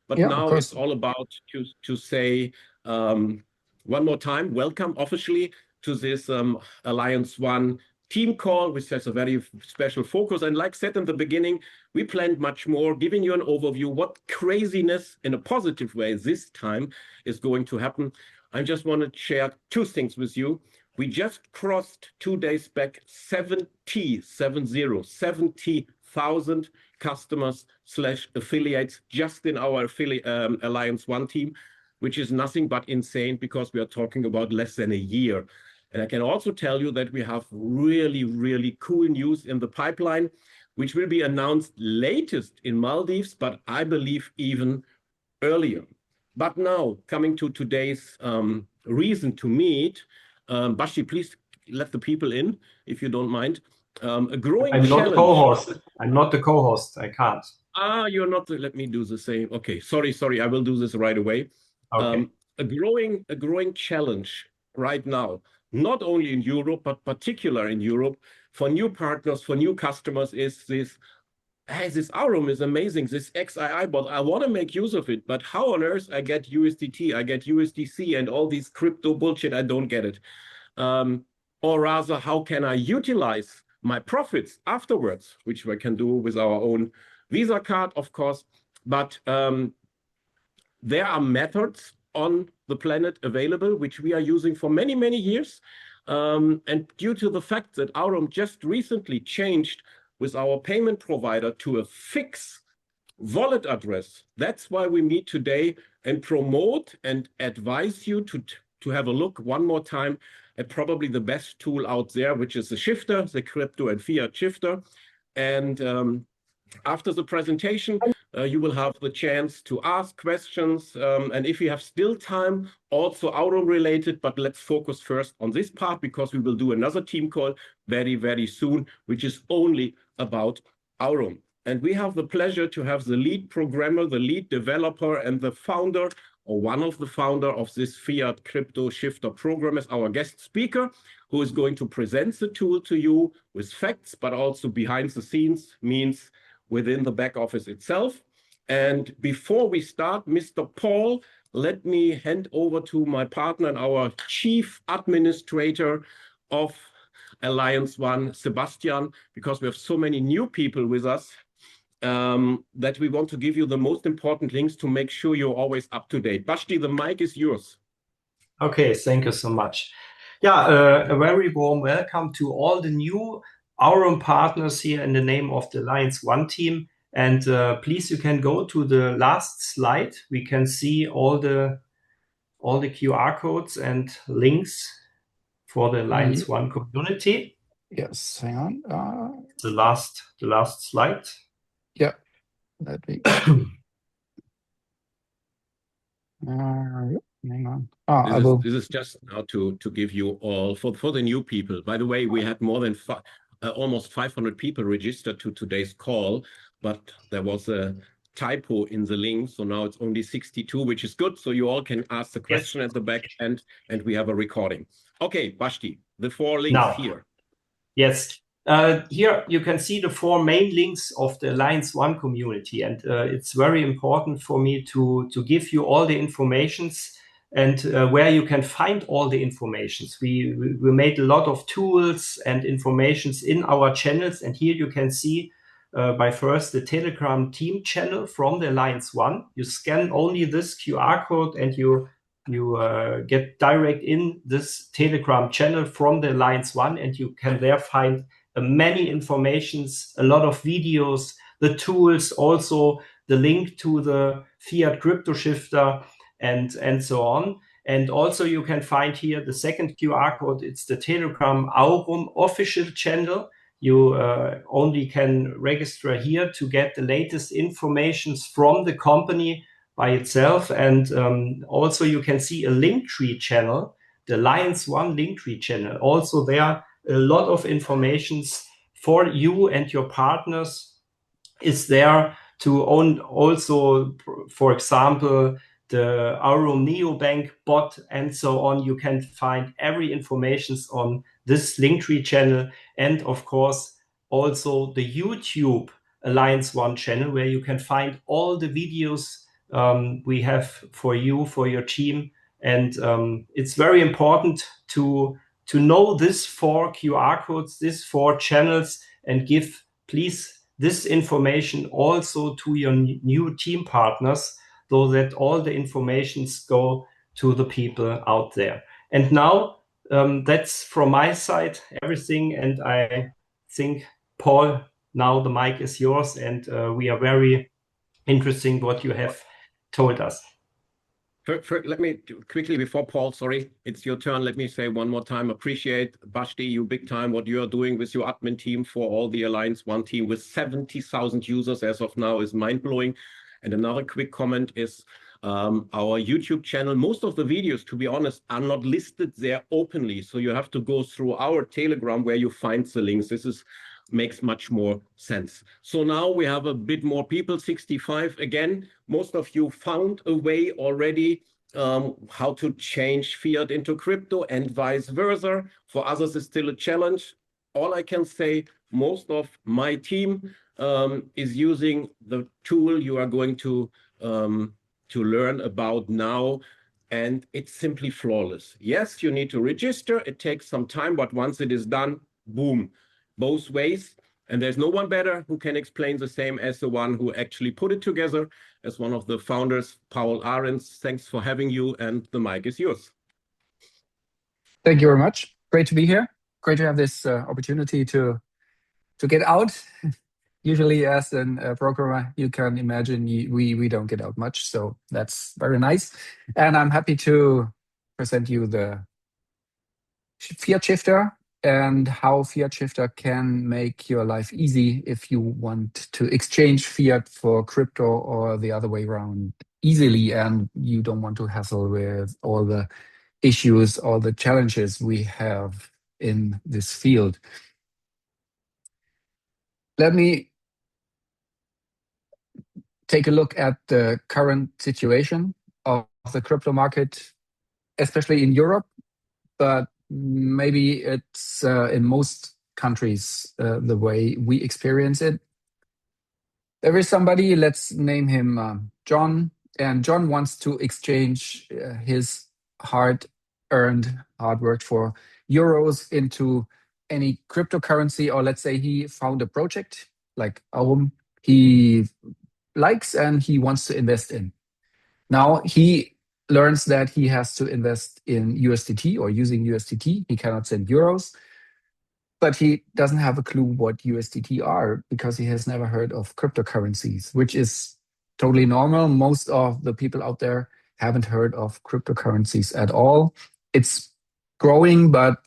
But Yeah, of now course. it's all about to say one more time, welcome officially to this Alliance One team call, which has a very special focus. And like said in the beginning, we planned much more, giving you an overview what craziness in a positive way this time is going to happen. I just want to share two things with you. We just crossed 2 days back 70,000 customers slash affiliates just in our Alliance One team, which is nothing but insane because we are talking about less than a year. And I can also tell you that we have really, really cool news in the pipeline, which will be announced latest in Maldives, but I believe even earlier. But now, coming to today's reason to meet, Basti, please let the people in, if you don't mind. A growing I'm not challenge. co-host. I'm not the co-host. I can't. You're not. Let me do the same. Okay, sorry. I will do this right away. Okay. A growing challenge right now, not only in Europe, but particular in Europe, for new partners, for new customers, is this, hey, this Aurum is amazing, this XII bot, I want to make use of it, but how on earth I get USDT, I get USDC, and all these crypto bullshit, I don't get it. Or rather, how can I utilize my profits afterwards, which we can do with our own Visa card, of course, but there are methods on the planet available, which we are using for many, many years. And due to the fact that Aurum just recently changed with our payment provider to a fixed wallet address, that's why we meet today and promote and advise you to have a look one more time at probably the best tool out there, which is the shifter, the crypto and fiat shifter. And after the presentation, you will have the chance to ask questions. And if you have still time, also Aurum related, but let's focus first on this part because we will do another team call very, very soon, which is only about Aurum. And we have the pleasure to have the lead programmer, the lead developer, and the founder, or one of the founder of this Fiat Crypto Shifter program as our guest speaker, who is going to present the tool to you with facts, but also behind the scenes, means within the back office itself. And before we start, Mr. Paul, let me hand over to my partner and our chief administrator of Alliance One, Sebastian, because we have so many new people with us that we want to give you the most important links to make sure you're always up to date. Basti, the mic is yours. Okay, thank you so much. Yeah, a very warm welcome to all the new Aurum partners here in the name of the Alliance One team. And please, you can go to the last slide. We can see all the QR codes and links for the Alliance One community. Yes, hang on. The last slide. Yeah, that we. Hang on. This is just now to give you all for the new people. By the way, we had more than almost 500 people registered to today's call, but there was a typo in the link, so now it's only 62, which is good. So you all can ask the question at the back end, and we have a recording. Okay, Basti, the 4 links now, here. Yes. Here you can see the 4 main links of the Alliance One community, and it's very important for me to give you all the informations and where you can find all the informations. We made a lot of tools and informations in our channels, and here you can see by first the Telegram team channel from the Alliance One. You scan only this QR code and you get direct in this Telegram channel from the Alliance One, and you can there find many informations, a lot of videos, the tools, also the link to the Fiat Crypto Shifter, and so on. And also you can find here the second QR code. It's the Telegram Aurum official channel. You only can register here to get the latest informations from the company by itself. And also you can see a Linktree channel, the Alliance One Linktree channel. Also there a lot of informations for you and your partners is there to own. Also, for example, the Aurum Neobank bot and so on. You can find every information on this Linktree channel, and of course also the YouTube Alliance One channel, where you can find all the videos we have for you, for your team. And it's very important to know this 4 QR codes, these 4 channels, and give, please, this information also to your new team partners, so that all the informations go to the people out there. And now that's from my side everything. And I think, Paul, now the mic is yours, and we are very interesting what you have told us. Let me quickly, before Paul, sorry, it's your turn. Let me say one more time, appreciate, Bashti, you big time, what you are doing with your admin team for all the Alliance One team with 70,000 users as of now is mind-blowing. And another quick comment is our YouTube channel. Most of the videos, to be honest, are not listed there openly. So you have to go through our Telegram where you find the links. This makes much more sense. So now we have a bit more people, 65 again. Most of you found a way already how to change fiat into crypto and vice versa. For others, it's still a challenge. All I can say, most of my team is using the tool you are going to learn about now, and it's simply flawless. Yes, you need to register. It takes some time, but once it is done, boom, both ways. And there's no one better who can explain the same as the one who actually put it together as one of the founders, Paul Ahrens. Thanks for having you, and the mic is yours. Thank you very much. Great to be here. Great to have this opportunity to get out. Usually as a programmer, you can imagine we don't get out much. So that's very nice. And I'm happy to present you the Fiat Shifter and how Fiat Shifter can make your life easy if you want to exchange fiat for crypto or the other way around easily, and you don't want to hassle with all the issues, all the challenges we have in this field. Let me take a look at the current situation of the crypto market, especially in Europe, but maybe it's in most countries the way we experience it. There is somebody, let's name him John, and John wants to exchange his hard-earned, hard-worked for euros into any cryptocurrency, or let's say he found a project like Aurum he likes and he wants to invest in. Now he learns that he has to invest in USDT or using USDT. He cannot send euros, but he doesn't have a clue what USDT are because he has never heard of cryptocurrencies, which is totally normal. Most of the people out there haven't heard of cryptocurrencies at all. It's growing, but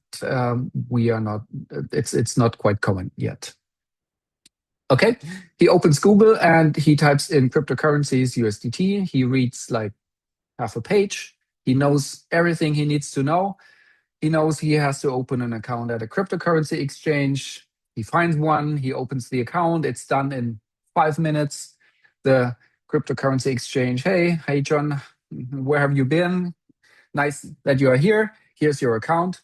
we are not. It's not quite common yet. Okay, he opens Google and he types in cryptocurrencies USDT. He reads like half a page. He knows everything he needs to know. He knows he has to open an account at a cryptocurrency exchange. He finds one, he opens the account. It's done in 5 minutes. The cryptocurrency exchange, hey John, where have you been? Nice that you are here. Here's your account.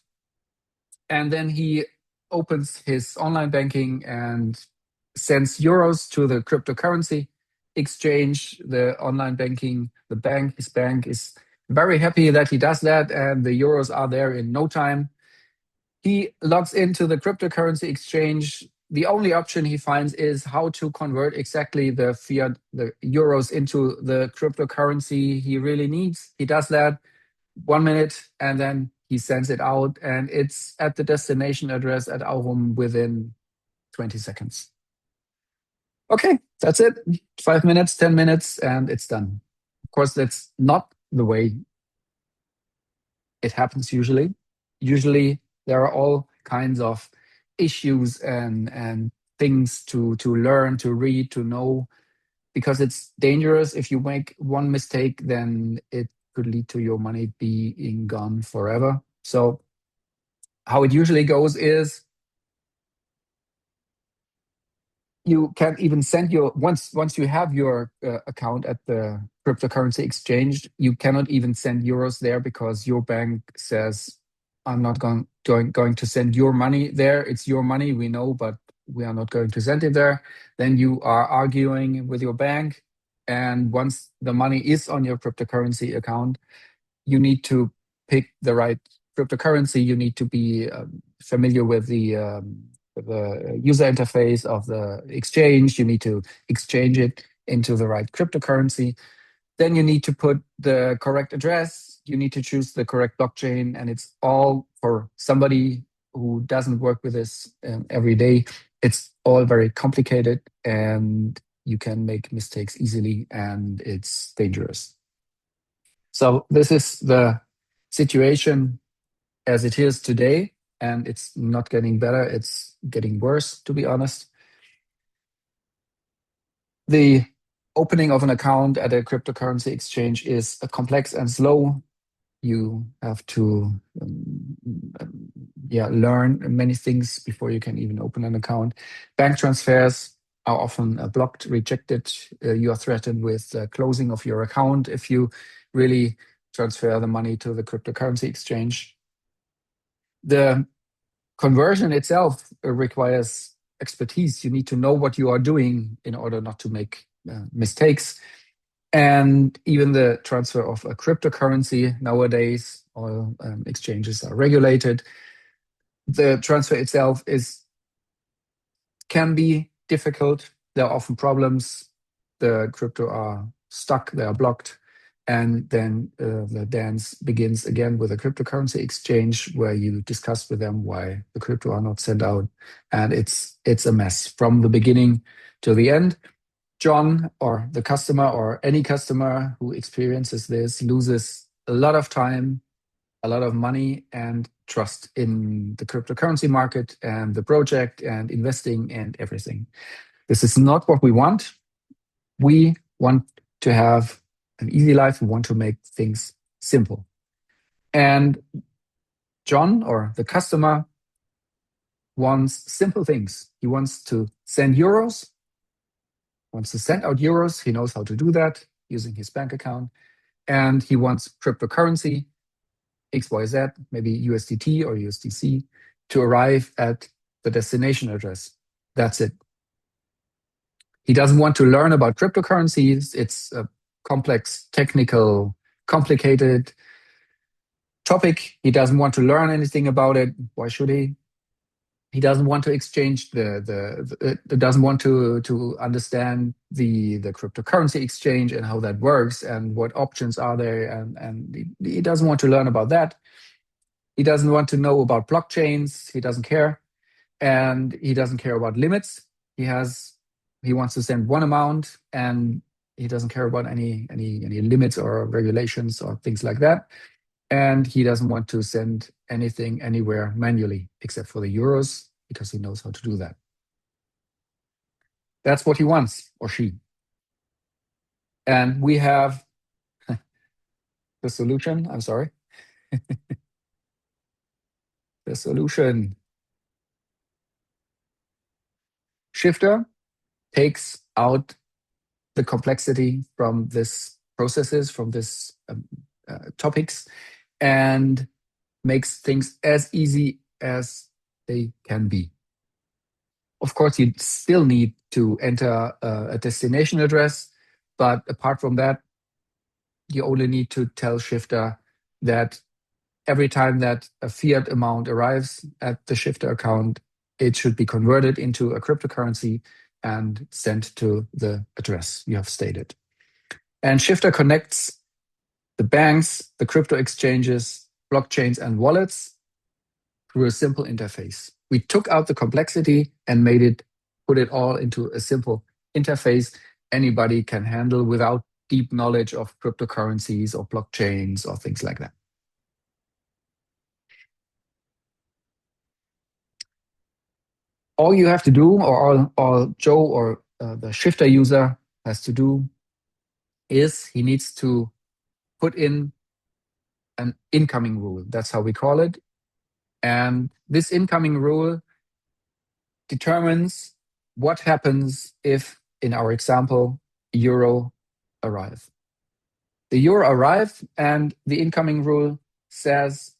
And then he opens his online banking and sends euros to the cryptocurrency exchange. The online banking, his bank is very happy that he does that, and the euros are there in no time. He logs into the cryptocurrency exchange. The only option he finds is how to convert exactly the fiat, the euros, into the cryptocurrency he really needs. He does that 1 minute, and then he sends it out, and it's at the destination address at Aurum within 20 seconds. Okay, that's it. 5 minutes, 10 minutes, and it's done. Of course, that's not the way it happens usually. Usually, there are all kinds of issues and things to learn, to read, to know, because it's dangerous. If you make one mistake, then it could lead to your money being gone forever. So how it usually goes is you can't even send your, once you have your account at the cryptocurrency exchange, you cannot even send euros there because your bank says, I'm not going to send your money there. It's your money, we know, but we are not going to send it there. Then you are arguing with your bank. And once the money is on your cryptocurrency account, you need to pick the right cryptocurrency. You need to be familiar with the user interface of the exchange. You need to exchange it into the right cryptocurrency. Then you need to put the correct address. You need to choose the correct blockchain. And it's all for somebody who doesn't work with this every day. It's all very complicated and you can make mistakes easily and it's dangerous. So this is the situation as it is today, and it's not getting better. It's getting worse, to be honest. The opening of an account at a cryptocurrency exchange is complex and slow. You have to learn many things before you can even open an account. Bank transfers are often blocked, rejected. You are threatened with closing of your account if you really transfer the money to the cryptocurrency exchange. The conversion itself requires expertise. You need to know what you are doing in order not to make mistakes. And even the transfer of a cryptocurrency nowadays, all exchanges are regulated. The transfer itself can be difficult. There are often problems. The crypto are stuck, they are blocked. And then the dance begins again with a cryptocurrency exchange where you discuss with them why the crypto are not sent out. And it's a mess from the beginning to the end. John or the customer or any customer who experiences this loses a lot of time, a lot of money, and trust in the cryptocurrency market and the project and investing and everything. This is not what we want. We want to have an easy life. We want to make things simple. And John or the customer wants simple things. He wants to send euros, wants to send out euros. He knows how to do that using his bank account. And he wants cryptocurrency, XYZ, maybe USDT or USDC, to arrive at the destination address. That's it. He doesn't want to learn about cryptocurrencies. It's a complex, technical, complicated topic. He doesn't want to learn anything about it. Why should he? He doesn't want to exchange doesn't want to understand the cryptocurrency exchange and how that works and what options are there. And he doesn't want to learn about that. He doesn't want to know about blockchains. He doesn't care. And he doesn't care about limits. He wants to send one amount and he doesn't care about any limits or regulations or things like that. And he doesn't want to send anything anywhere manually except for the euros because he knows how to do that. That's what he wants, or she. And we have the solution. I'm sorry. The solution. Shifter takes out the complexity from this processes, from this topics, and makes things as easy as they can be. Of course, you still need to enter a destination address, but apart from that, you only need to tell Shifter that every time that a fiat amount arrives at the Shifter account, it should be converted into a cryptocurrency and sent to the address you have stated. And Shifter connects the banks, the crypto exchanges, blockchains, and wallets through a simple interface. We took out the complexity and put it all into a simple interface anybody can handle without deep knowledge of cryptocurrencies or blockchains or things like that. All you have to do, or all Joe or the Shifter user has to do, is he needs to put in an incoming rule. That's how we call it. And this incoming rule determines what happens if, in our example, euro arrive. The euro arrive and the incoming rule says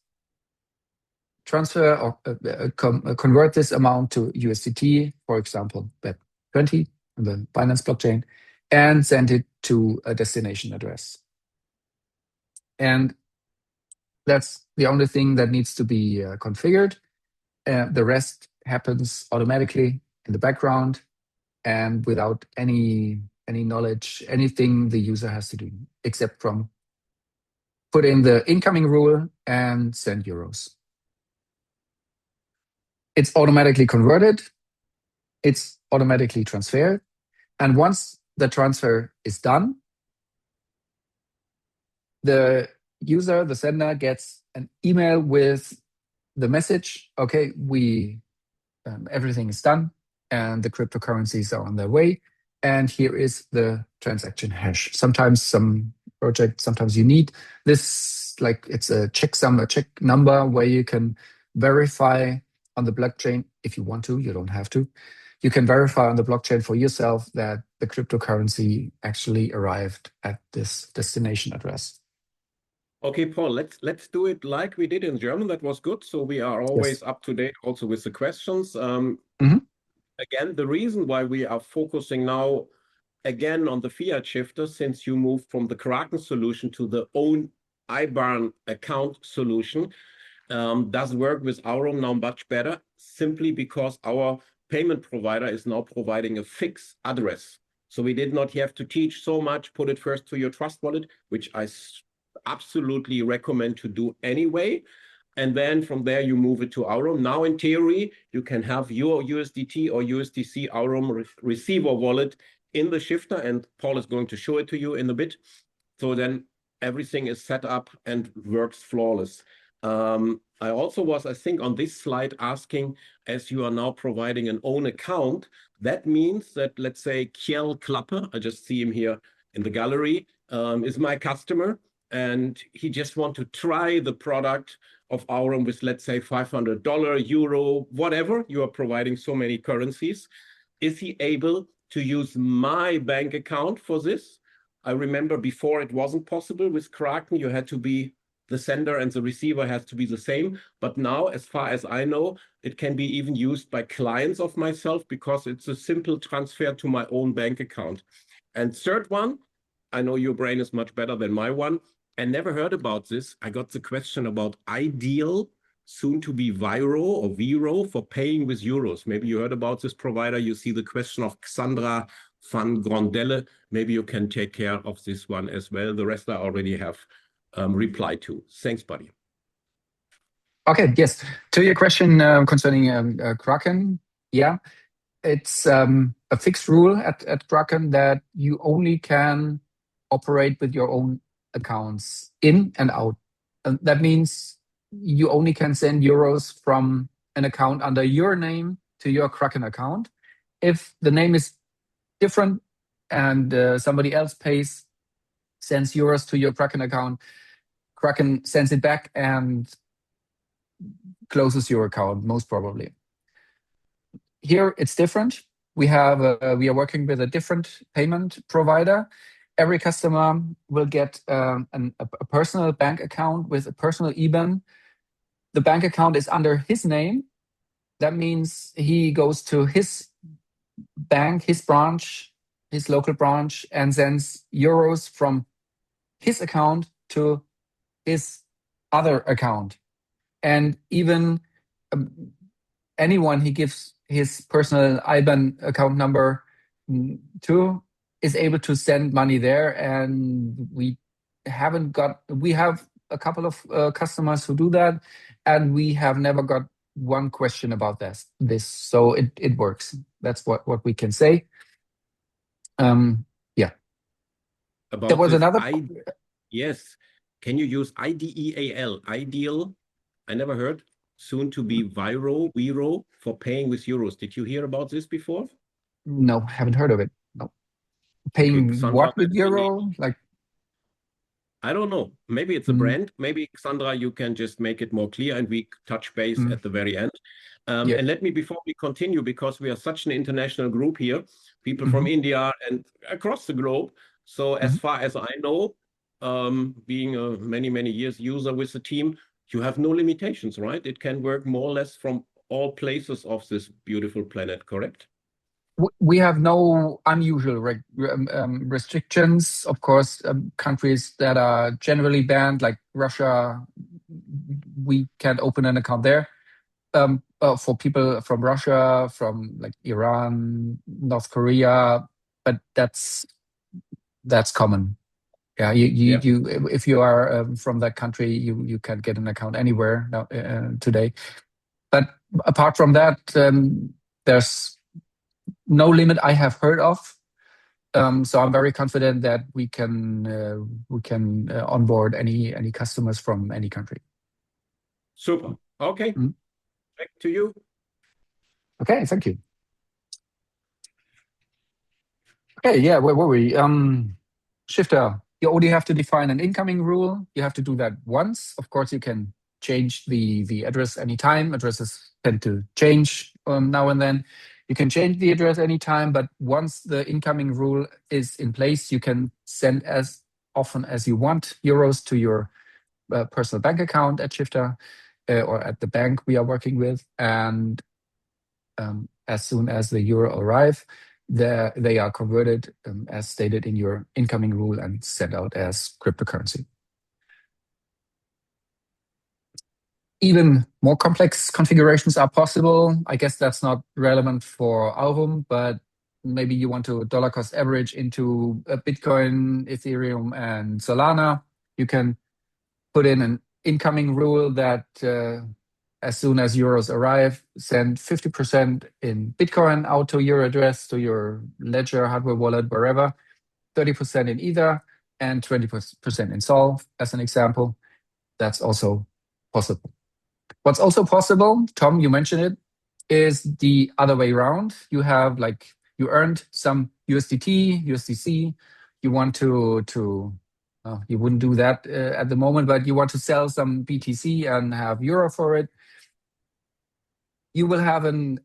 transfer or convert this amount to USDT, for example, BEP20 on the Binance blockchain, and send it to a destination address. And that's the only thing that needs to be configured. The rest happens automatically in the background and without any knowledge, anything the user has to do, except from put in the incoming rule and send euros. It's automatically converted. It's automatically transferred. And once the transfer is done, the user, the sender, gets an email with the message, okay, everything is done and the cryptocurrencies are on their way. And here is the transaction hash. Sometimes some project, sometimes you need this, like it's a checksum, a check number where you can verify on the blockchain if you want to, you don't have to. You can verify on the blockchain for yourself that the cryptocurrency actually arrived at this destination address. Okay, Paul, let's do it like we did in German. That was good. So we are always up to date also with the questions. Again, the reason why we are focusing now again on the Fiat shifter, since you moved from the Kraken solution to the own IBAN account solution, does work with Aurum now much better, simply because our payment provider is now providing a fixed address. So we did not have to teach so much, put it first to your Trust Wallet, which I absolutely recommend to do anyway. And then from there, you move it to Aurum. Now, in theory, you can have your USDT or USDC Aurum receiver wallet in the shifter, and Paul is going to show it to you in a bit. So then everything is set up and works flawless. I also was, I think, on this slide asking, as you are now providing an own account, that means that, let's say, Kjell Klappe, I just see him here in the gallery, is my customer, and he just want to try the product of Aurum with, let's say, $500, euro, whatever. You are providing so many currencies. Is he able to use my bank account for this? I remember before it wasn't possible with Kraken. You had to be the sender and the receiver has to be the same. But now, as far as I know, it can be even used by clients of myself because it's a simple transfer to my own bank account. And third one, I know your brain is much better than my one. I never heard about this. I got the question about Ideal, soon to be Viro or Viro, for paying with euros. Maybe you heard about this provider. You see the question of Xandra van Grondelle. Maybe you can take care of this one as well. The rest I already have replied to. Thanks, buddy. Okay, yes. To your question concerning Kraken, yeah, it's a fixed rule at Kraken that you only can operate with your own accounts in and out. And that means you only can send euros from an account under your name to your Kraken account. If the name is different and somebody else sends euros to your Kraken account, Kraken sends it back and closes your account, most probably. Here it's different. We are working with a different payment provider. Every customer will get a personal bank account with a personal IBAN. The bank account is under his name. That means he goes to his bank, his branch, his local branch, and sends euros from his account to his other account. And even anyone he gives his personal IBAN account number to is able to send money there. And we have a couple of customers who do that, and we have never got one question about this. So it works. That's what we can say. Yeah. About there was this another. Yes. Can you use IDEAL, Ideal? I never heard. Soon to be Viro for paying with euros. Did you hear about this before? No, haven't heard of it. No. Paying Okay, what with euro? Like, I don't know. Maybe it's a brand. Maybe, Sandra, you can just make it more clear and we touch base at the very end. Yeah. And let me, before we continue, because we are such an international group here, people from India and across the globe. So as far as I know, being a many years user with the team, you have no limitations, right? It can work more or less from all places of this beautiful planet, correct? We have no unusual restrictions. Of course, countries that are generally banned, like Russia, we can't open an account there. For people from Russia, from like Iran, North Korea, but that's common. Yeah, you if you are from that country, you can get an account anywhere now, today. But apart from that, there's no limit I have heard of. So I'm very confident that we can onboard any customers from any country. Super. Okay. Mm. Back to you. Okay, thank you. Okay, yeah, where were we? Shifter, you only have to define an incoming rule. You have to do that once. Of course, you can change the address anytime. Addresses tend to change now and then. You can change the address anytime, but once the incoming rule is in place, you can send as often as you want euros to your personal bank account at Shifter or at the bank we are working with. And as soon as the euro arrive, they are converted as stated in your incoming rule and sent out as cryptocurrency. Even more complex configurations are possible. I guess that's not relevant for Aurum, but maybe you want to dollar cost average into Bitcoin, Ethereum, and Solana. You can put in an incoming rule that as soon as euros arrive, send 50% in Bitcoin out to your address, to your ledger, hardware wallet, wherever, 30% in Ether, and 20% in Sol, as an example. That's also possible. What's also possible, Tom, you mentioned it, is the other way around. You have you earned some USDT, USDC. You want to you wouldn't do that at the moment, but you want to sell some BTC and have euro for it. You will have a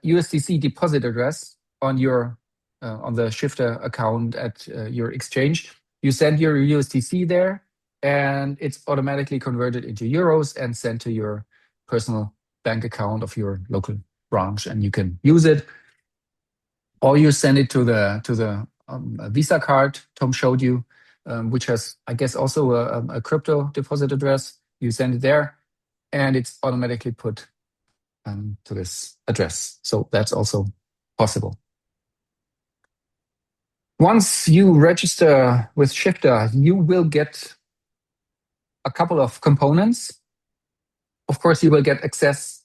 USDC deposit address on your on the Shifter account at your exchange. You send your USDC there, and it's automatically converted into euros and sent to your personal bank account of your local branch, and you can use it. Or you send it to the Visa card Tom showed you, which has, I guess, also a crypto deposit address. You send it there, and it's automatically put to this address. So that's also possible. Once you register with Shifter, you will get a couple of components. Of course, you will get access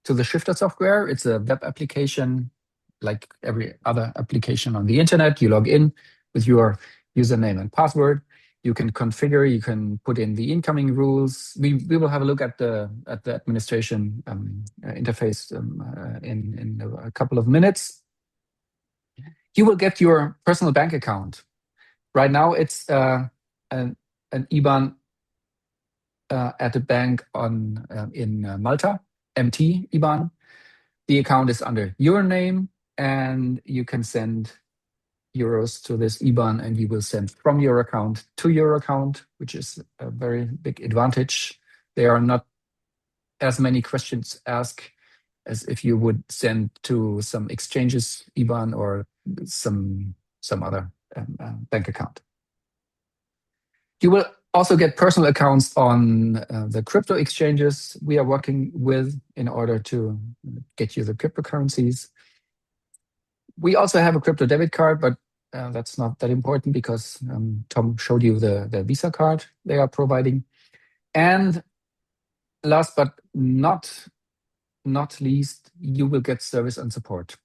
to the Shifter software. It's a web application like every other application on the internet. You log in with your username and password. You can configure, you can put in the incoming rules. We will have a look at the administration interface in a couple of minutes. You will get your personal bank account. Right now, it's an IBAN at a bank in Malta, MT IBAN. The account is under your name, and you can send euros to this IBAN, and you will send from your account to your account, which is a very big advantage. There are not as many questions asked as if you would send to some exchanges IBAN or some other bank account. You will also get personal accounts on the crypto exchanges we are working with in order to get you the cryptocurrencies. We also have a crypto debit card, but that's not that important because Tom showed you the Visa card they are providing. And last but not least, you will get service and support.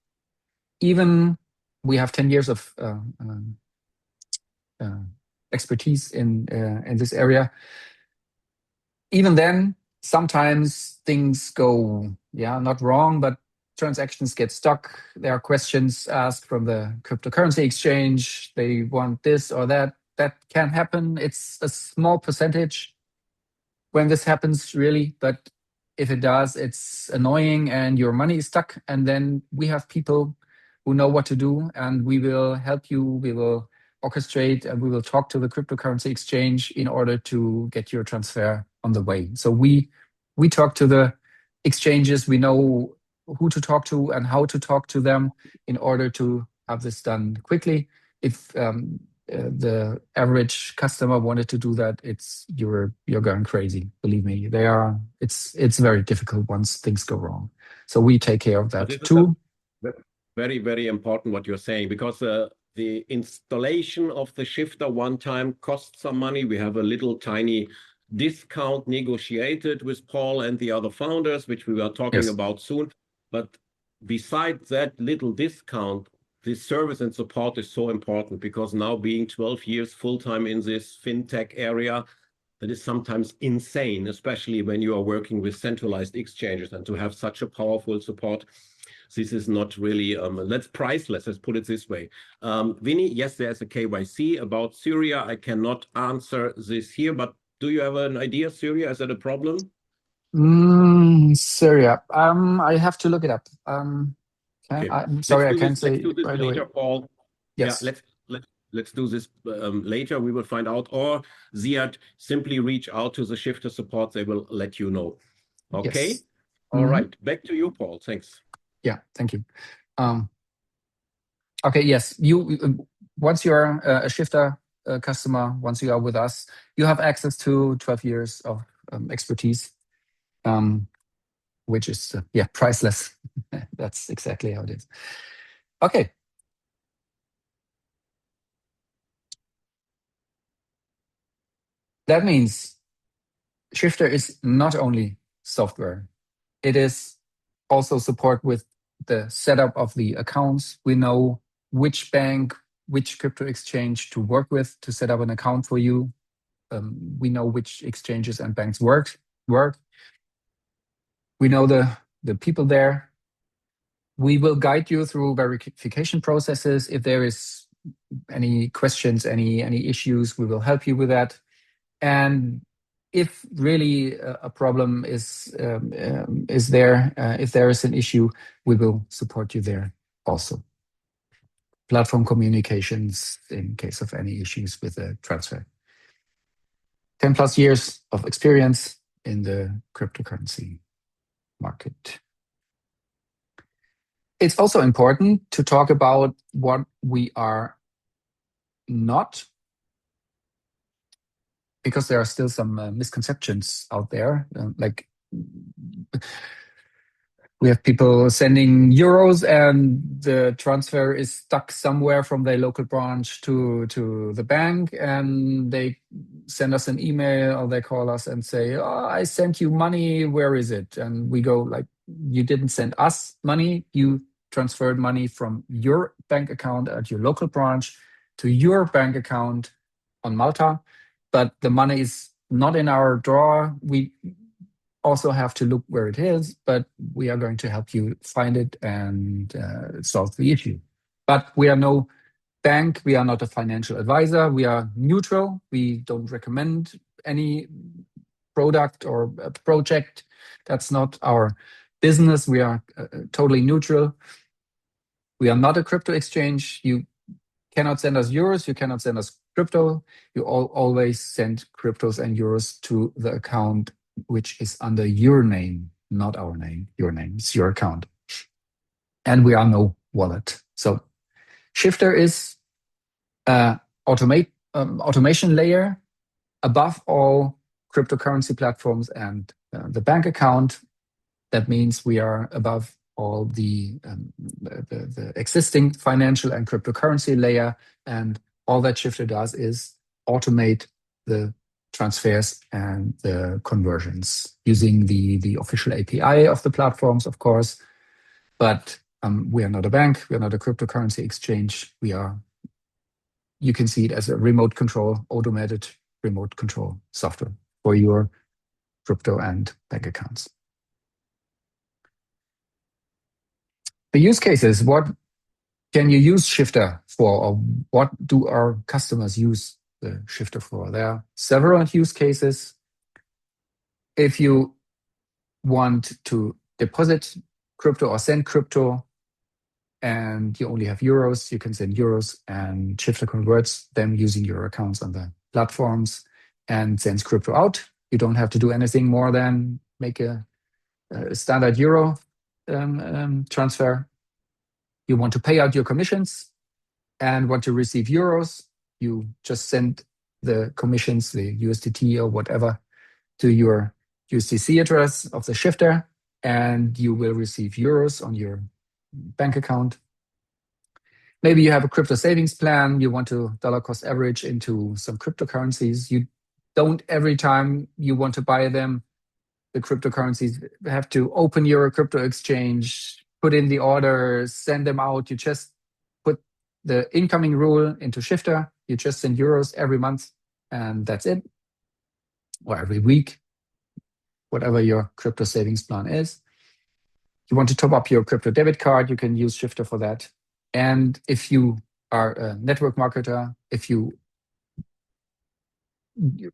Even we have 10 years of expertise in this area. Even then, sometimes things go, not wrong, but transactions get stuck. There are questions asked from the cryptocurrency exchange. They want this or that. That can happen. It's a small percentage when this happens, really. But if it does, it's annoying and your money is stuck. And then we have people who know what to do, and we will help you. We will orchestrate and we will talk to the cryptocurrency exchange in order to get your transfer on the way. So we talk to the exchanges. We know who to talk to and how to talk to them in order to have this done quickly. If the average customer wanted to do that, you're going crazy. Believe me, it's very difficult once things go wrong. So we take care of that too. Very, very important what you're saying, because the installation of the shifter one time costs some money. We have a little tiny discount negotiated with Paul and the other founders, which we were talking about soon. But besides that little discount, this service and support is so important, because now being 12 years full-time in this fintech area, that is sometimes insane, especially when you are working with centralized exchanges, and to have such a powerful support. This is not really, that's priceless, let's put it this way. Vinny, yes, there's a KYC about Syria. I cannot answer this here, but do you have an idea, Syria? Is that a problem? Syria. I have to look it up. Okay. I'm sorry, I can't say let's do this right later, away. Paul. Yes. Yeah, let's do this later. We will find out. Or Ziad, simply reach out to the shifter support. They will let you know. Okay. Yes. All right. Back to you, Paul. Thanks. Yeah. Thank you. Okay. Yes. You once you're a shifter customer, once you are with us, you have access to 12 years of expertise, which is priceless. That's exactly how it is. Okay. That means Shifter is not only software, it is also support with the setup of the accounts. We know which bank, which crypto exchange to work with to set up an account for you. We know which exchanges and banks work. We know the people there. We will guide you through verification processes. If there is any questions, any issues, we will help you with that. And if really a problem is there, if there is an issue, we will support you there also. Platform communications in case of any issues with the transfer. 10 plus years of experience in the cryptocurrency market. It's also important to talk about what we are not, because there are still some misconceptions out there. Like we have people sending euros and the transfer is stuck somewhere from their local branch to the bank, and they send us an email or they call us and say, "Oh, I sent you money, where is it?" And we go like, "You didn't send us money, you transferred money from your bank account at your local branch to your bank account on Malta, but the money is not in our drawer. We also have to look where it is, but we are going to help you find it and solve the issue." But we are no bank, we are not a financial advisor, we are neutral. We don't recommend any product or project. That's not our business. We are totally neutral. We are not a crypto exchange. You cannot send us euros, you cannot send us crypto. You always send cryptos and euros to the account which is under your name, not our name. Your name, it's your account. And we are no wallet. So Shifter is automation layer above all cryptocurrency platforms and the bank account. That means we are above all the existing financial and cryptocurrency layer, and all that Shifter does is automate the transfers and the conversions using the official API of the platforms, of course. But we are not a bank, we are not a cryptocurrency exchange. You can see it as a remote control, automated remote control software for your crypto and bank accounts. The use cases, what can you use Shifter for, or what do our customers use the Shifter for? There are several use cases. If you want to deposit crypto or send crypto and you only have euros, you can send euros, and Shifter converts them using your accounts on the platforms and sends crypto out. You don't have to do anything more than make a standard euro transfer. You want to pay out your commissions and want to receive euros. You just send the commissions, the USDT or whatever, to your USDC address of the shifter, and you will receive euros on your bank account. Maybe you have a crypto savings plan. You want to dollar cost average into some cryptocurrencies. You don't every time you want to buy them, the cryptocurrencies, have to open your crypto exchange, put in the order, send them out. You just put the incoming rule into shifter. You just send euros every month, and that's it. Or every week, whatever your crypto savings plan is. You want to top up your crypto debit card, you can use shifter for that. And if you are a network marketer, if you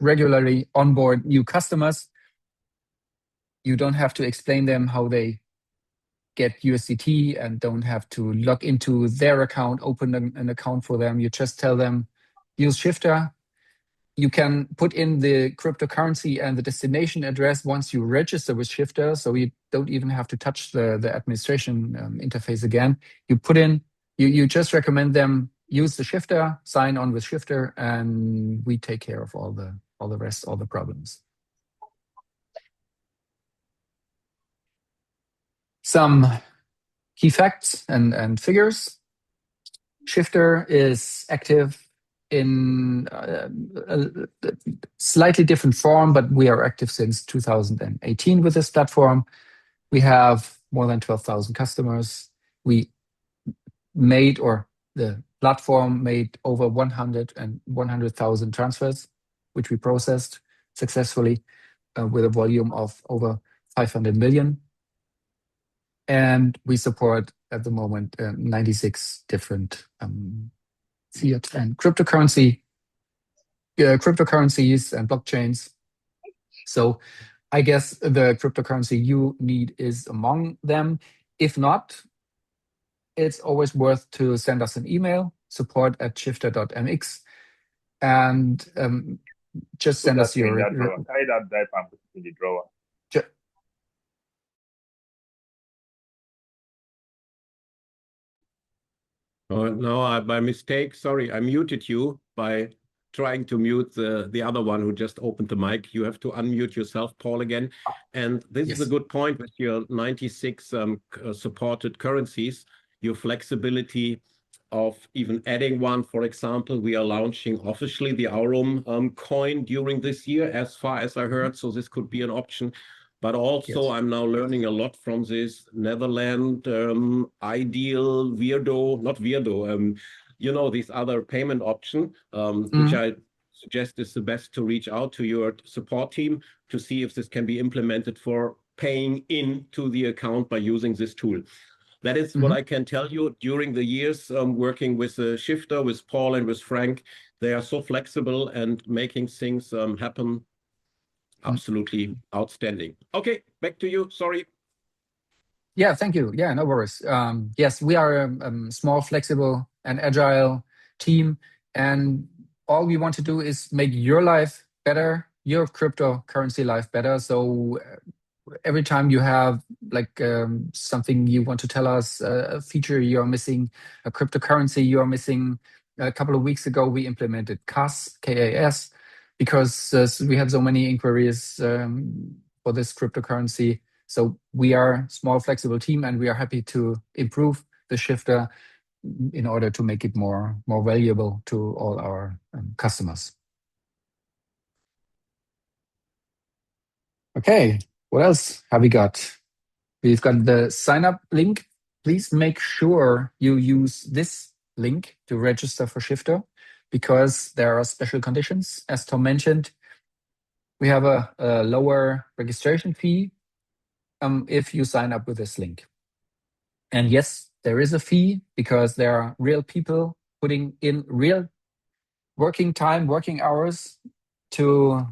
regularly onboard new customers, you don't have to explain them how they get USDT and don't have to log into their account, open an account for them. You just tell them, use shifter. You can put in the cryptocurrency and the destination address once you register with shifter, so you don't even have to touch the administration interface again. You put in, you just recommend them use the shifter, sign on with shifter, and we take care of all the rest, all the problems. Some key facts and figures. Shifter is active in a slightly different form, but we are active since 2018 with this platform. We have more than 12,000 customers. We made, or the platform made, over 100,000 transfers, which we processed successfully with a volume of over 500 million. And we support at the moment 96 different fiat and cryptocurrencies and blockchains. So I guess the cryptocurrency you need is among them. If not, it's always worth to send us an email, support@shifter.mx, and just send us your... Carry that diaper and put it in the drawer. No, by mistake, sorry, I muted you by trying to mute the other one who just opened the mic. You have to unmute yourself, Paul, again. And this is a good point with your 96 supported currencies, your flexibility of even adding one. For example, we are launching officially the Aurum coin during this year, as far as I heard. So this could be an option. But also, I'm now learning a lot from this Netherlands ideal weirdo, not weirdo, this other payment option, which I suggest is the best to reach out to your support team to see if this can be implemented for paying into the account by using this tool. That is what I can tell you. During the years working with Shifter, with Paul and with Frank, they are so flexible and making things happen. Absolutely outstanding. Okay, back to you. Sorry. Yeah, thank you. Yeah, no worries. Yes, we are a small, flexible, and agile team, and all we want to do is make your life better, your cryptocurrency life better. So every time you have like something you want to tell us, a feature you are missing, a cryptocurrency you are missing. A couple of weeks ago, we implemented KAS, K-A-S, because we had so many inquiries for this cryptocurrency. So we are a small, flexible team, and we are happy to improve the shifter in order to make it more valuable to all our customers. Okay, what else have we got? We've got the sign up link. Please make sure you use this link to register for Shifter, because there are special conditions. As Tom mentioned, we have a lower registration fee if you sign up with this link. And yes, there is a fee because there are real people putting in real working time, working hours to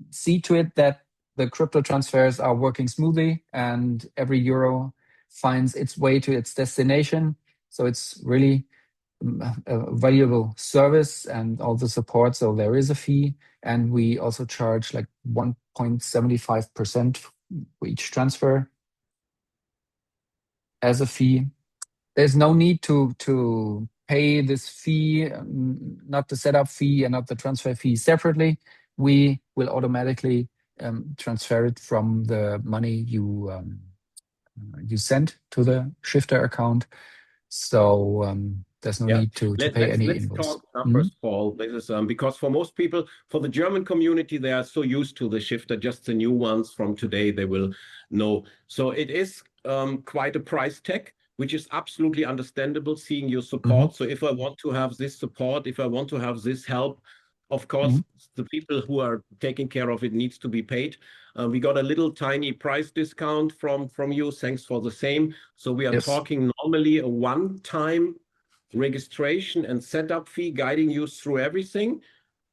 see to it that the crypto transfers are working smoothly and every euro finds its way to its destination. So it's really a valuable service and all the support. So there is a fee, and we also charge like 1.75% for each transfer. as a fee. There's no need to pay this fee, not the setup fee and not the transfer fee separately. We will automatically transfer it from the money you send to the shifter account. So there's no need to pay any let's invoice. talk numbers, Paul. This is because for most people, for the German community, they are so used to the shifter, just the new ones from today, they will know. So it is quite a price tag, which is absolutely understandable, seeing your support. So if I want to have this support, if I want to have this help, of course, the people who are taking care of it needs to be paid. We got a little tiny price discount from you. Thanks for the same. So we are talking normally a one-time registration and setup fee guiding you through everything.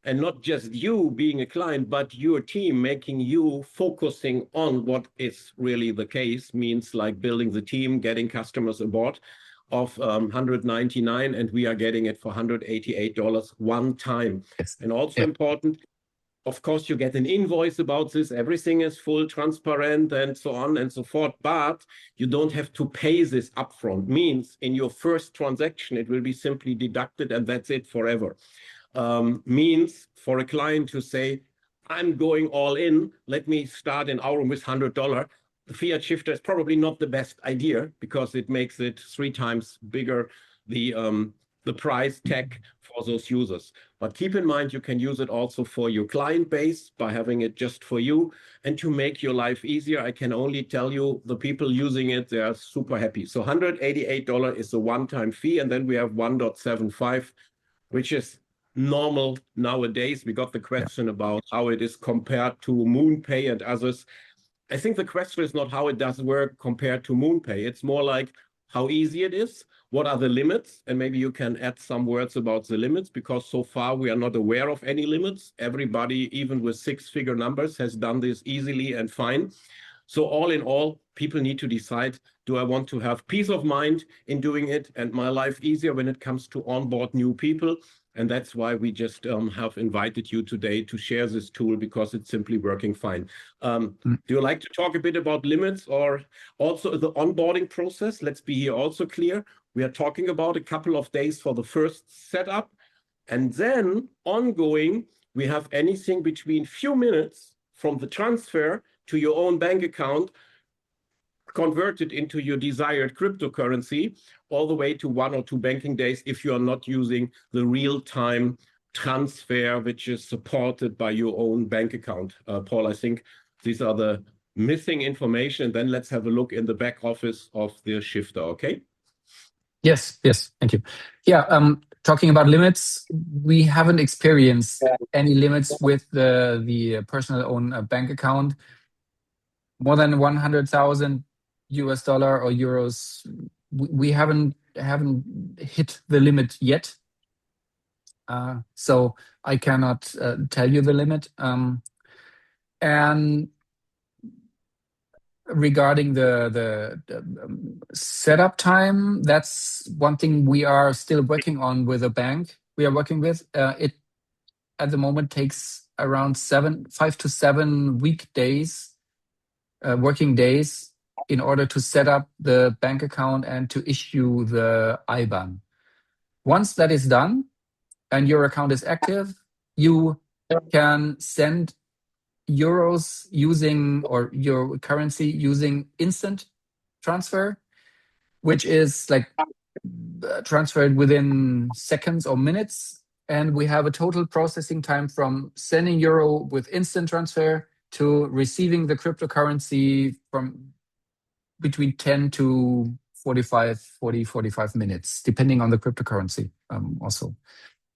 And not just you being a client, but your team making you focusing on what is really the case, means like building the team, getting customers aboard of $199, and we are getting it for $188 one time. And also important, of course, you get an invoice about this. Everything is full, transparent, and so on and so forth. But you don't have to pay this upfront. Means in your first transaction, it will be simply deducted, and that's it forever. Means for a client to say, I'm going all in, let me start in Aurum with $100. The Fiat shifter is probably not the best idea because it makes it 3 times bigger, the price tag for those users. But keep in mind, you can use it also for your client base by having it just for you. And to make your life easier, I can only tell you the people using it, they are super happy. So $188 is a one-time fee. And then we have 1.75, which is normal nowadays. We got the question about how it is compared to MoonPay and others. I think the question is not how it does work compared to MoonPay. It's more like how easy it is, what are the limits, and maybe you can add some words about the limits, because so far we are not aware of any limits. Everybody, even with 6-figure numbers, has done this easily and fine. So all in all, people need to decide, do I want to have peace of mind in doing it and my life easier when it comes to onboard new people? And that's why we just have invited you today to share this tool, because it's simply working fine. Do you like to talk a bit about limits or also the onboarding process? Let's be here also clear. We are talking about a couple of days for the first setup. And then ongoing, we have anything between few minutes from the transfer to your own bank account, converted into your desired cryptocurrency, all the way to 1 or 2 banking days if you are not using the real-time transfer, which is supported by your own bank account. Paul, I think these are the missing information. Then let's have a look in the back office of the shifter, okay? Yes, thank you. Yeah, talking about limits, we haven't experienced any limits with the personal own bank account. More than 100,000 US dollar or euros, we haven't hit the limit yet. So I cannot tell you the limit. And regarding the setup time, that's one thing we are still working on with a bank we are working with. It at the moment takes around 5 to 7 working days in order to set up the bank account and to issue the IBAN. Once that is done and your account is active, you can send euros using, or your currency using, instant transfer, which is like transferred within seconds or minutes. And we have a total processing time from sending euro with instant transfer to receiving the cryptocurrency from between 10 to 45 minutes, depending on the cryptocurrency also.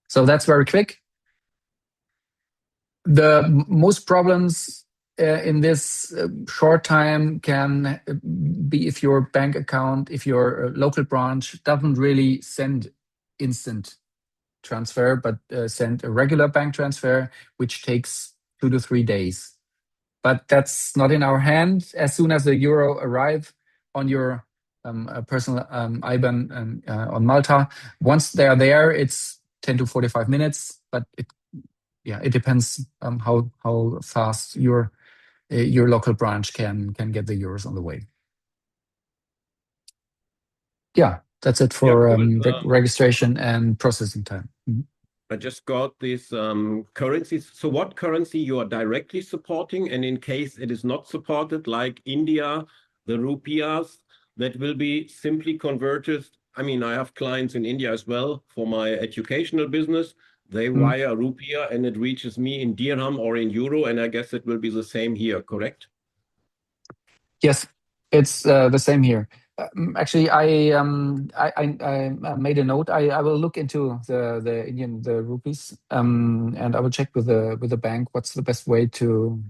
So that's very quick. The most problems in this short time can be if your bank account, if your local branch doesn't really send instant transfer, but send a regular bank transfer, which takes 2 to 3 days. But that's not in our hand. As soon as the euro arrive on your personal IBAN on Malta, once they are there, it's 10 to 45 minutes. But it depends how fast your local branch can get the euros on the way. Yeah, that's it Yeah, for cool. registration and processing time. Mhm. I just got these currencies. So what currency you are directly supporting, and in case it is not supported, like India, the rupiahs, that will be simply converted. I mean, I have clients in India as well for my educational business. They Mm. wire rupiah and it reaches me in dirham or in euro, and I guess it will be the same here, correct? Yes, it's the same here. Actually, I made a note. I will look into the Indian the rupees, and I will check with the bank what's the best way to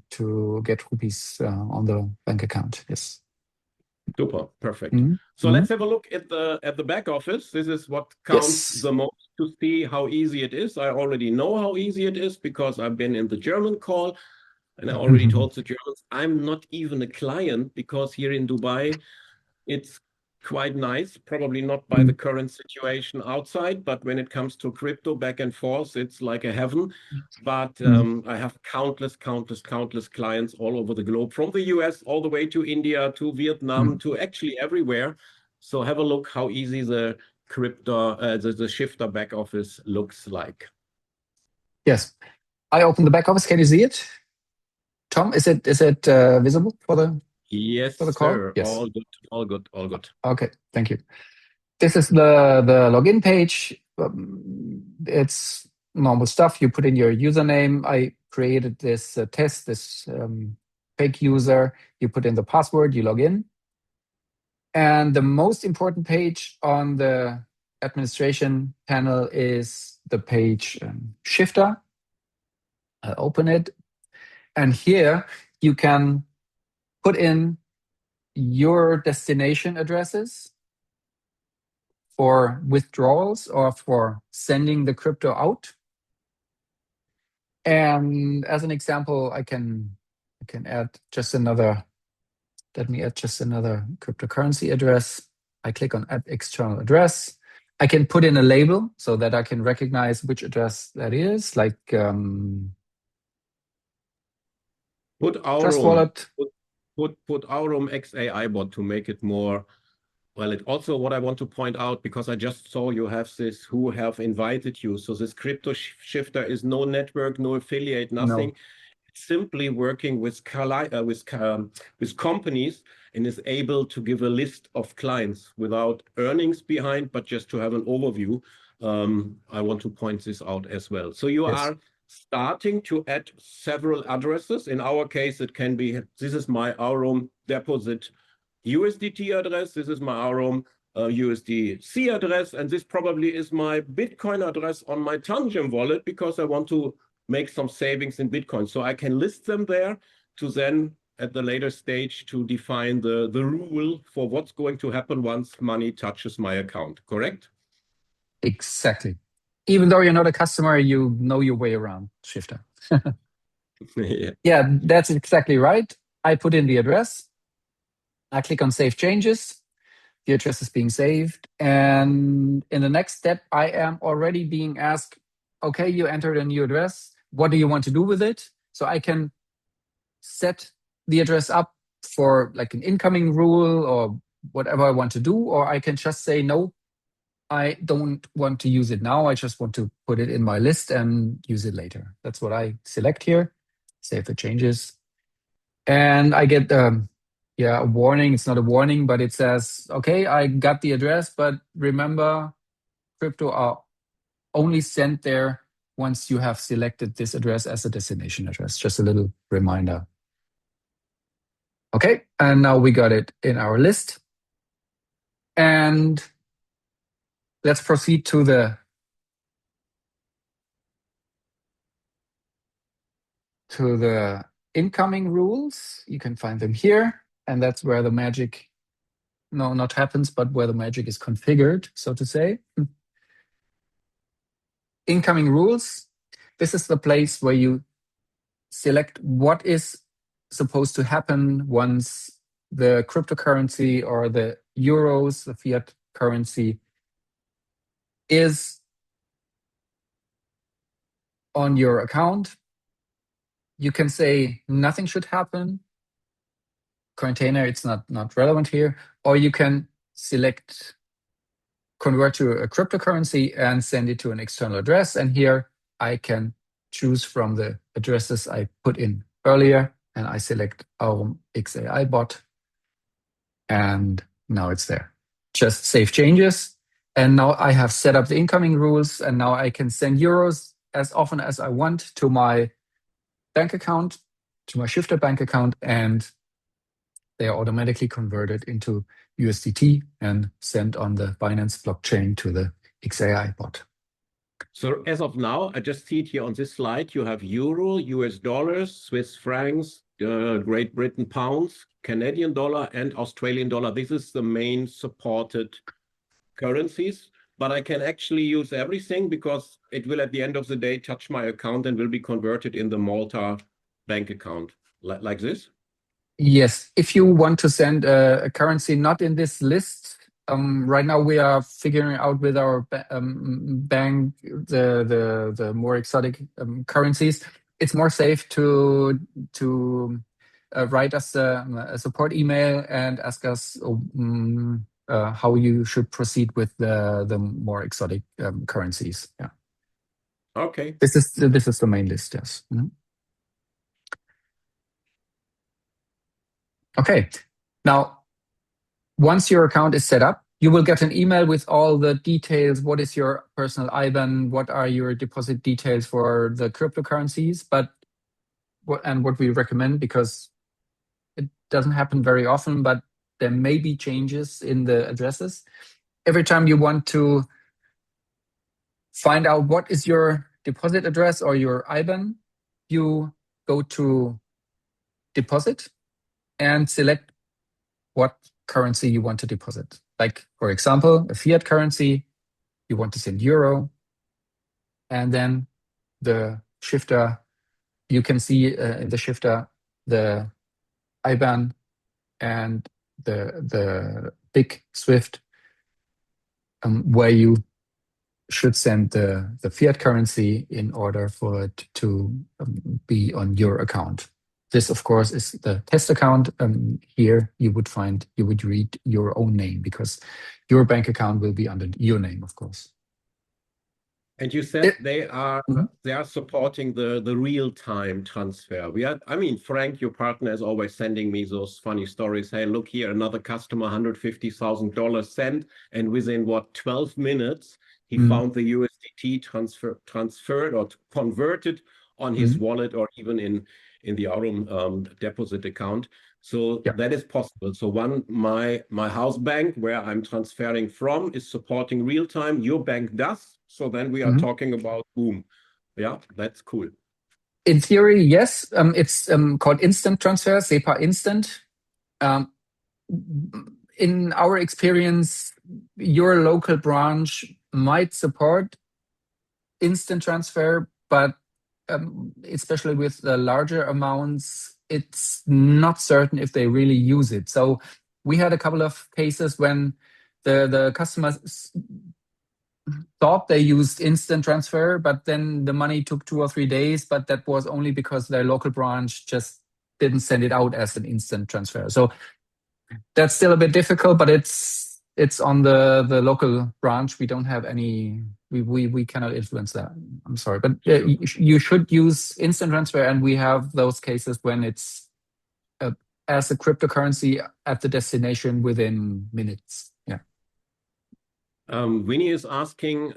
get rupees on the bank account. Yes. Super, perfect. Mhm. So Mhm. let's have a look at the back office. This is what counts Yes. the most to see how easy it is. I already know how easy it is because I've been in the German call, and I already Mhm. told the Germans I'm not even a client because here in Dubai it's quite nice. Probably not by the Mhm. current situation outside, but when it comes to crypto back and forth, it's like a heaven. But Mhm. I have countless clients all over the globe, from the US all the way to India, to Vietnam, Mhm. to actually everywhere. So have a look how easy the the shifter back office looks like. Yes. I open the back office. Can you see it, Tom? Is it visible for Yes, the call? sir. Yes. All good, all good, all good. Okay. Thank you. This is the login page. It's normal stuff. You put in your username. I created this test, this fake user. You put in the password, you log in. And the most important page on the administration panel is the page Shifter. I'll open it. And here you can put in your destination addresses for withdrawals or for sending the crypto out. And as an example, I can add just another, let me add just another cryptocurrency address. I click on add external address. I can put in a label so that I can recognize which address that is, like Put Trust Aurum, Wallet. put Aurum XAI bot to make it more. Well, it also what I want to point out, because I just saw you have this who have invited you. So this crypto shifter is no network, no affiliate, nothing. No, It's simply working with companies and is able to give a list of clients without earnings behind, but just to have an overview. I want to point this out as well. So you yes, are starting to add several addresses. In our case, it can be, this is my Aurum deposit USDT address. This is my Aurum USDC address. And this probably is my Bitcoin address on my Tangent wallet because I want to make some savings in Bitcoin. So I can list them there to then at the later stage to define the rule for what's going to happen once money touches my account, correct? exactly. Even though you're not a customer, you know your way around Shifter. Yeah. Yeah, that's exactly right. I put in the address. I click on Save Changes. The address is being saved. And in the next step, I am already being asked, okay, you entered a new address. What do you want to do with it? So I can set the address up for like an incoming rule or whatever I want to do, or I can just say, no, I don't want to use it now. I just want to put it in my list and use it later. That's what I select here, save the changes. And I get a warning. It's not a warning, but it says, okay, I got the address, but remember, crypto are only sent there once you have selected this address as a destination address. Just a little reminder. Okay, and now we got it in our list. And let's proceed to the incoming rules. You can find them here, and that's where the magic, no, not happens, but where the magic is configured, so to say. Incoming rules. This is the place where you select what is supposed to happen once the cryptocurrency or the euros, the fiat currency, is on your account. You can say nothing should happen. Container, it's not relevant here. Or you can select convert to a cryptocurrency and send it to an external address. And here I can choose from the addresses I put in earlier, and I select Aurum XAI bot, and now it's there. Just save changes, and now I have set up the incoming rules, and now I can send euros as often as I want to my bank account, to my Shifter bank account, and they are automatically converted into USDT and sent on the Binance blockchain to the XAI bot. So as of now, I just see it here on this slide. You have euro, US dollars, Swiss francs, Great Britain pounds, Canadian dollar, and Australian dollar. This is the main supported currencies. But I can actually use everything because it will, at the end of the day, touch my account and will be converted in the Malta bank account, like this. Yes, if you want to send a currency not in this list, right now we are figuring out with our bank the more exotic currencies. It's more safe to write us a support email and ask us how you should proceed with the more exotic currencies. Yeah. Okay. This is the main list. Yes. Mm-hmm. Okay, now, once your account is set up, you will get an email with all the details. What is your personal IBAN? What are your deposit details for the cryptocurrencies? What we recommend, because it doesn't happen very often, but there may be changes in the addresses. Every time you want to find out what is your deposit address or your IBAN, you go to deposit and select what currency you want to deposit. Like, for example, a fiat currency, you want to send euro, and then the shifter, you can see in the shifter the IBAN and the big SWIFT where you should send the fiat currency in order for it to be on your account. This, of course, is the test account. Here you would read your own name because your bank account will be under your name, of course. And you said they are supporting the real-time transfer. Frank, your partner, is always sending me those funny stories. Hey, look here, another customer, $150,000 sent, and within 12 minutes, he found the USDT transferred or converted on his wallet or even in the Aurum deposit account. So that is possible. So my house bank where I'm transferring from is supporting real time. Your bank does. So then we are talking about boom. Yeah, that's cool. In theory, yes. It's called instant transfer, SEPA instant. In our experience, your local branch might support instant transfer, but especially with the larger amounts, it's not certain if they really use it. So we had a couple of cases when the customers thought they used instant transfer, but then the money took 2 or 3 days, but that was only because their local branch just didn't send it out as an instant transfer. So that's still a bit difficult, but it's on the local branch. We don't have any, we cannot influence that. I'm sorry, but you should use instant transfer, and we have those cases when it's as a cryptocurrency at the destination within minutes. Yeah. Winnie is asking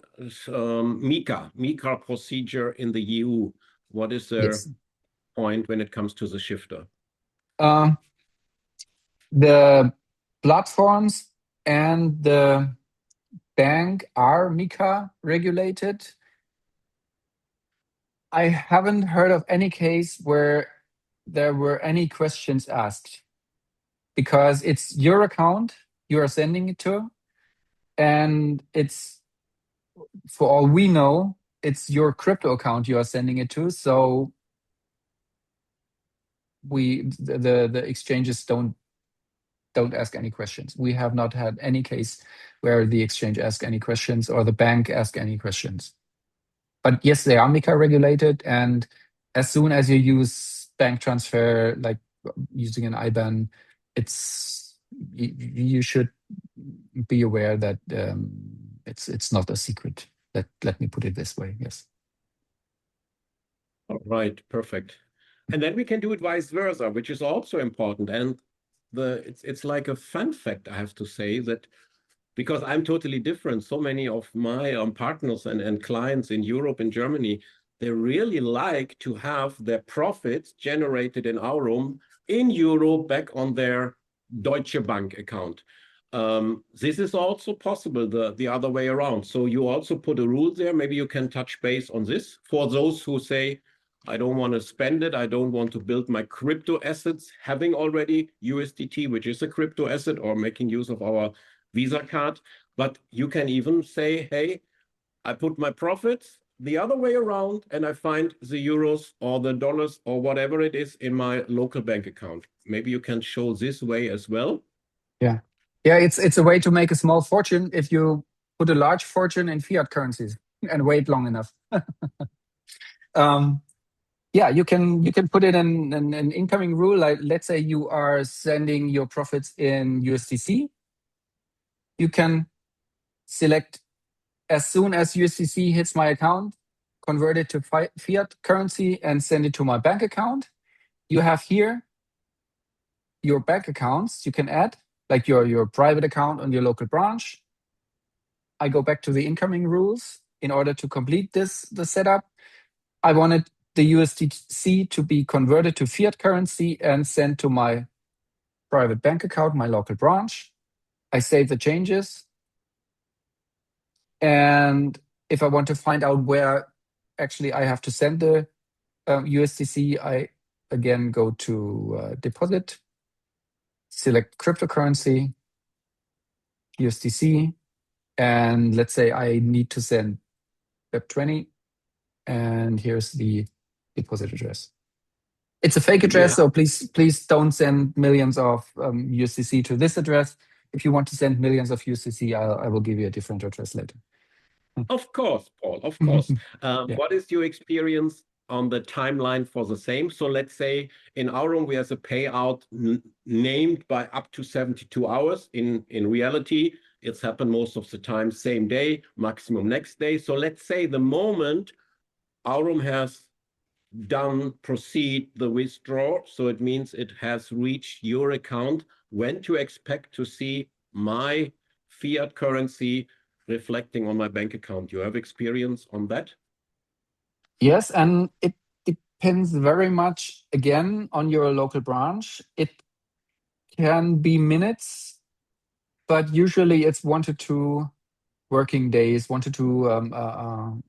MiCA procedure in the EU. What is their point when it comes to the shifter? The platforms and the bank are MiCA regulated. I haven't heard of any case where there were any questions asked, because it's your account you are sending it to, and it's, for all we know, it's your crypto account you are sending it to. So the exchanges don't ask any questions. We have not had any case where the exchange asked any questions or the bank asked any questions. But yes, they are MiCA regulated, and as soon as you use bank transfer, like using an IBAN, you should be aware that It's not a secret. Let me put it this way. Yes. All right, perfect. And then we can do it vice versa, which is also important. And it's like a fun fact, I have to say, that because I'm totally different, so many of my partners and clients in Europe and Germany, they really like to have their profits generated in Aurum in euro back on their Deutsche Bank account. This is also possible the other way around. So you also put a rule there. Maybe you can touch base on this for those who say, I don't want to spend it. I don't want to build my crypto assets, having already USDT, which is a crypto asset, or making use of our Visa card. But you can even say, hey, I put my profits the other way around and I find the euros or the dollars or whatever it is in my local bank account. Maybe you can show this way as well. Yeah. Yeah, it's a way to make a small fortune if you put a large fortune in fiat currencies and wait long enough. Yeah, you can put it in an incoming rule. Like, let's say you are sending your profits in USDC. You can select, as soon as USDC hits my account, convert it to fiat currency and send it to my bank account. You have here your bank accounts you can add, like your private account on your local branch. I go back to the incoming rules in order to complete the setup. I wanted the USDC to be converted to fiat currency and sent to my private bank account, my local branch. I save the changes. And if I want to find out where actually I have to send the USDC, I again go to deposit, select cryptocurrency, USDC, and let's say I need to send Web20, and here's the deposit address. It's a fake address, Yeah. so please don't send millions of USDC to this address. If you want to send millions of USDC, I will give you a different address later. Of course, Paul, of course. Yeah. What is your experience on the timeline for the same? So let's say in Aurum, we have a payout named by up to 72 hours. In reality, it's happened most of the time, same day, maximum next day. So let's say the moment Aurum has proceed the withdraw, so it means it has reached your account, when to expect to see my fiat currency reflecting on my bank account. You have experience on that? Yes, and it depends very much, again, on your local branch. It can be minutes, but usually it's 1 to 2 working days, 1 to 2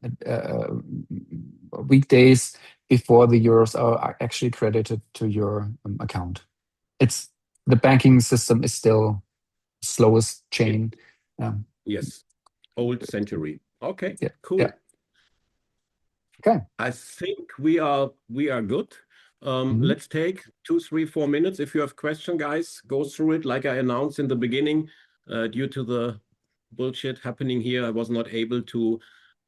weekdays before the euros are actually credited to your account. The banking system is still slowest chain. Yes, old century. Okay, Yeah. cool. Yeah. Okay. I think we are good. Let's take 2, 3, 4 minutes. If you have question, guys, go through it. Like I announced in the beginning, due to the bullshit happening here, I was not able to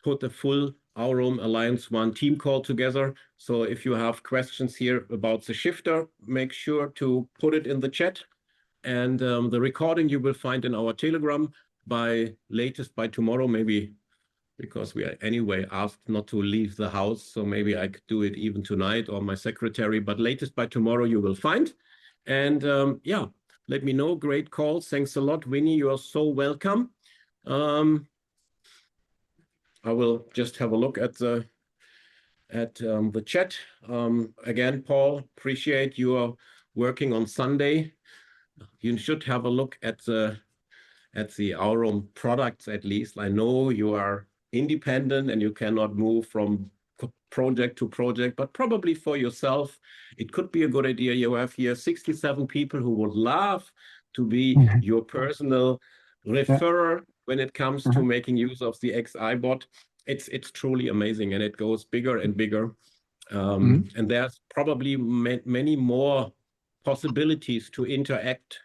put a full Aurum Alliance One team call together. So if you have questions here about the shifter, make sure to put it in the chat. And the recording you will find in our Telegram latest by tomorrow, maybe, because we are anyway asked not to leave the house. So maybe I could do it even tonight, or my secretary, but latest by tomorrow you will find. And yeah, let me know. Great call. Thanks a lot, Winnie. You are so welcome. I will just have a look at the chat. Again, Paul, appreciate you are working on Sunday. You should have a look at the Aurum products at least. I know you are independent and you cannot move from project to project, but probably for yourself, it could be a good idea. You have here 67 people who would love to be your personal referrer when it comes to making use of the XI bot. It's truly amazing, and it goes bigger and bigger. And there's probably many more possibilities to interact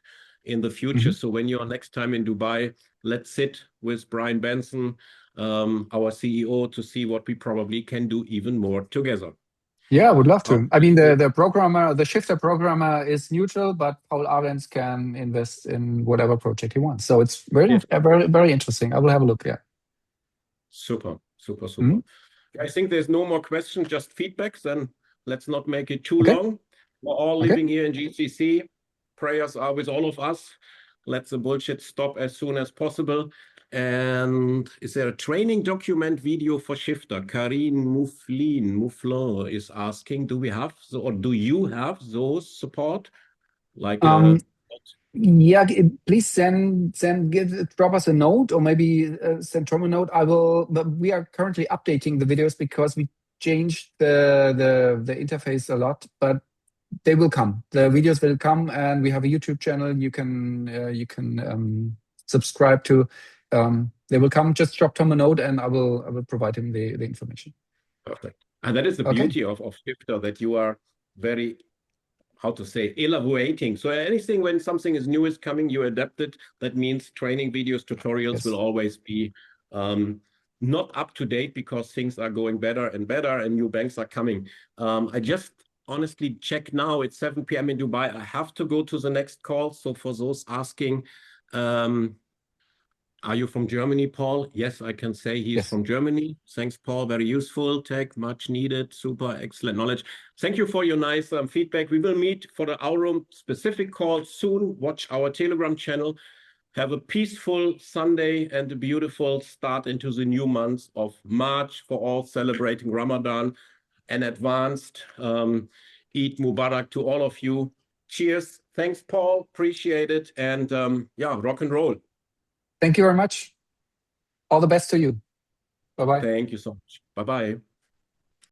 in the future. So when you're next time in Dubai, let's sit with Brian Benson, our CEO, to see what we probably can do even more together. Yeah, I would love to. I mean, the programmer, the shifter programmer is neutral, but Paul Ahrens can invest in whatever project he wants. So it's very, very, very interesting. I will have a look. Yeah. Super, super, super. I think there's no more questions, just feedbacks. Then let's not make it too long. We're all living here in GCC. Prayers are with all of us. Let the bullshit stop as soon as possible. And is there a training document video for Shifter? Karine Mouflin is asking, do we have, or do you have those support? Like, yeah, please drop us a note, or maybe send Tom a note. But we are currently updating the videos because we changed the interface a lot, but they will come. The videos will come, and we have a YouTube channel you can subscribe to. They will come. Just drop Tom a note, and I will provide him the information. Perfect. And that is the beauty of Shifter, that you are very, how to say, elaborating. So anything, when something is new is coming, you adapt it. That means training videos, tutorials will always be not up to date, because things are going better and better and new banks are coming. I just honestly check now, it's 7 p.m. in Dubai. I have to go to the next call. So for those asking, are you from Germany, Paul? Yes, I can say he's from Germany. Thanks, Paul. Very useful. Tech, much needed. Super, excellent knowledge. Thank you for your nice feedback. We will meet for the Aurum specific call soon. Watch our Telegram channel. Have a peaceful Sunday and a beautiful start into the new month of March for all celebrating Ramadan. And advanced Eid Mubarak to all of you. Cheers. Thanks, Paul. Appreciate it. And yeah, rock and roll. Thank you very much. All the best to you. Bye-bye. Thank you so much. Bye-bye.